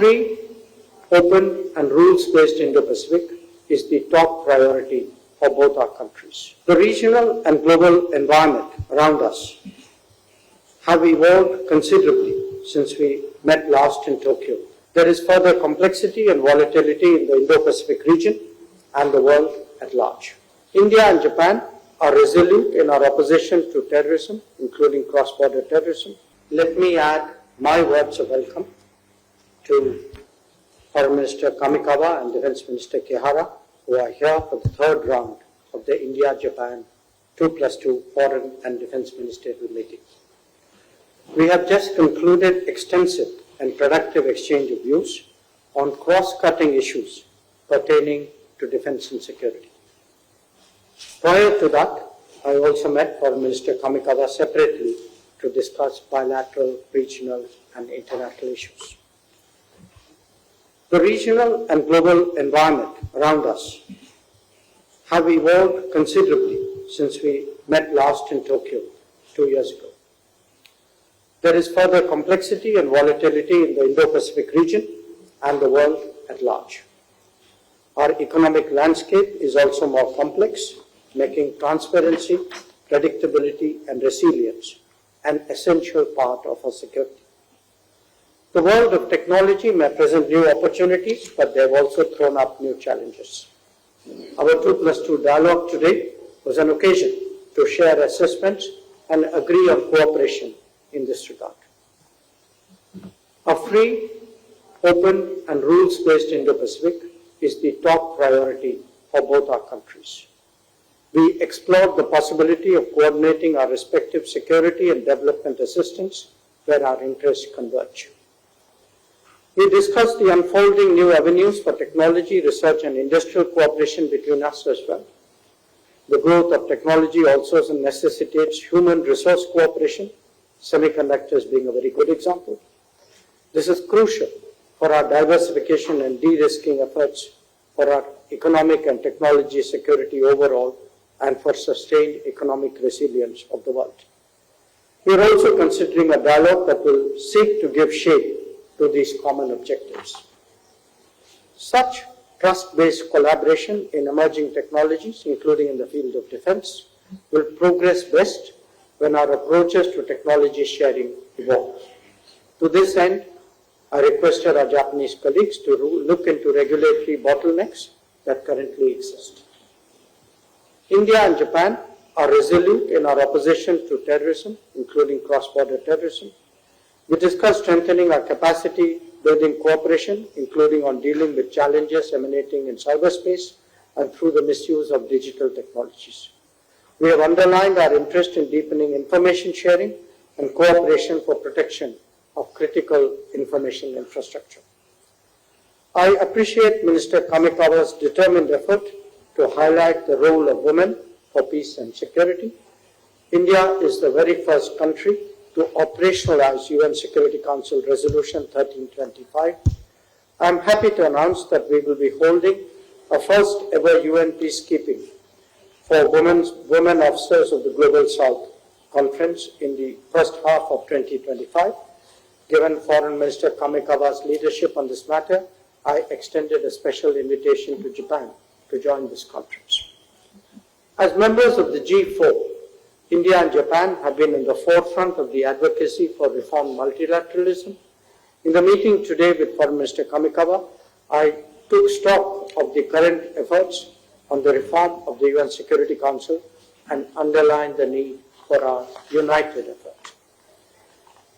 free, open and rules-based Indo-Pacific is the top priority for both our countries. The regional and global environment around us have evolved considerably since we met last in Tokyo. There is further complexity and volatility in the Indo-Pacific region and the world at large. India and Japan are resolute in our opposition to terrorism, including cross-border terrorism. Let me add my words of welcome to Foreign Minister Kamikawa and Defence Minister Kihara, who are here for the third round of the India-Japan 2+2 Foreign and Defence Ministerial meeting. We have just concluded extensive and productive exchange of views on cross-cutting issues pertaining to defence and security. Prior to that, I also met Foreign Minister Kamikawa separately to discuss bilateral, regional and international issues. The regional and global environment around us have evolved considerably since we met last in Tokyo 2 years ago. There is further complexity and volatility in the Indo-Pacific region and the world at large. Our economic landscape is also more complex, making transparency, predictability and resilience an essential part of our security. The world of technology may present new opportunities, but they have also thrown up new challenges. Our 2+2 dialogue today was an occasion to share assessments and agree on cooperation in this regard. A free, open and rules-based Indo-Pacific is the top priority for both our countries. We explored the possibility of coordinating our respective security and development assistance where our interests converge. We discussed the unfolding new avenues for technology, research and industrial cooperation between us as well. The growth of technology also necessitates human resource cooperation, semiconductors being a very good example. This is crucial for our diversification and de-risking efforts, for our economic and technology security overall, and for sustained economic resilience of the world. We are also considering a dialogue that will seek to give shape to these common objectives. Such trust-based collaboration in emerging technologies, including in the field of defense, will progress best when our approaches to technology sharing evolve. To this end, I requested our Japanese colleagues to look into regulatory bottlenecks that currently exist. India and Japan are resolute in our opposition to terrorism, including cross-border terrorism. We discussed strengthening our capacity building cooperation, including on dealing with challenges emanating in cyberspace and through the misuse of digital technologies. We have underlined our interest in deepening information sharing and cooperation for protection of critical information infrastructure. I appreciate Minister Kamikawa's determined effort to highlight the role of women for peace and security. India is the very first country to operationalize UN Security Council Resolution 1325. I am happy to announce that we will be holding a first ever UN peacekeeping for women officers of the Global South Conference in the first half of 2025. Given Foreign Minister Kamikawa's leadership on this matter, I extended a special invitation to Japan to join this conference. As members of the G4, India and Japan have been in the forefront of the advocacy for reform multilateralism. In the meeting today with Foreign Minister Kamikawa, I took stock of the current efforts on the reform of the UN Security Council and underlined the need for our united efforts.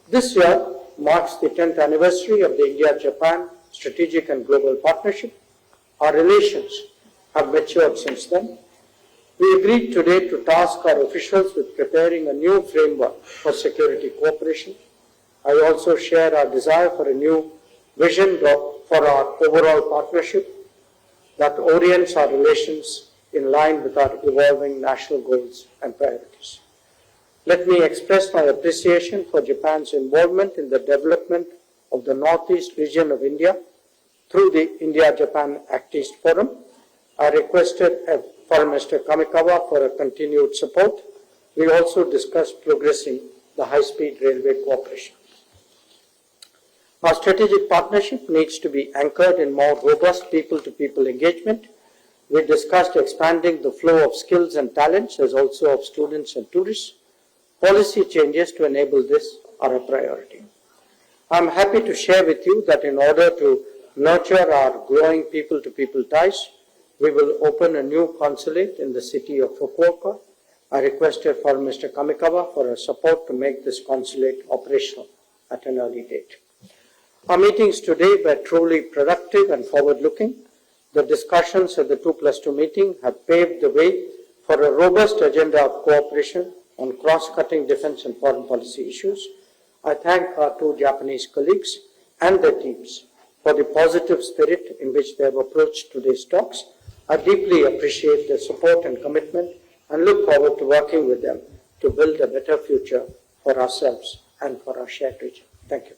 This year marks the 10th anniversary of the India-Japan Strategic and Global Partnership. Our relations have matured since then. We agreed today to task our officials with preparing a new framework for security cooperation. I also share our desire for a new vision for our overall partnership that orients our relations in line with our evolving national goals and priorities. Let me express my appreciation for Japan's involvement in the development of the Northeast region of India through the India-Japan Act East Forum. I requested Foreign Minister Kamikawa for a continued support. We also discussed progressing the high-speed railway cooperation. Our strategic partnership needs to be anchored in more robust people-to-people engagement. We discussed expanding the flow of skills and talents as also of students and tourists. Policy changes to enable this are a priority. I am happy to share with you that in order to nurture our growing people-to-people ties, we will open a new consulate in the city of Fukuoka. I requested for Mr. Kamikawa for her support to make this consulate operational at an early date. Our meetings today were truly productive and forward-looking. The discussions at the 2+2 meeting have paved the way for a robust agenda of cooperation on cross-cutting defense and foreign policy issues. I thank our two Japanese colleagues and their teams for the positive spirit in which they have approached today's talks. I deeply appreciate their support and commitment and look forward to working with them to build a better future for ourselves and for our shared region. Thank you.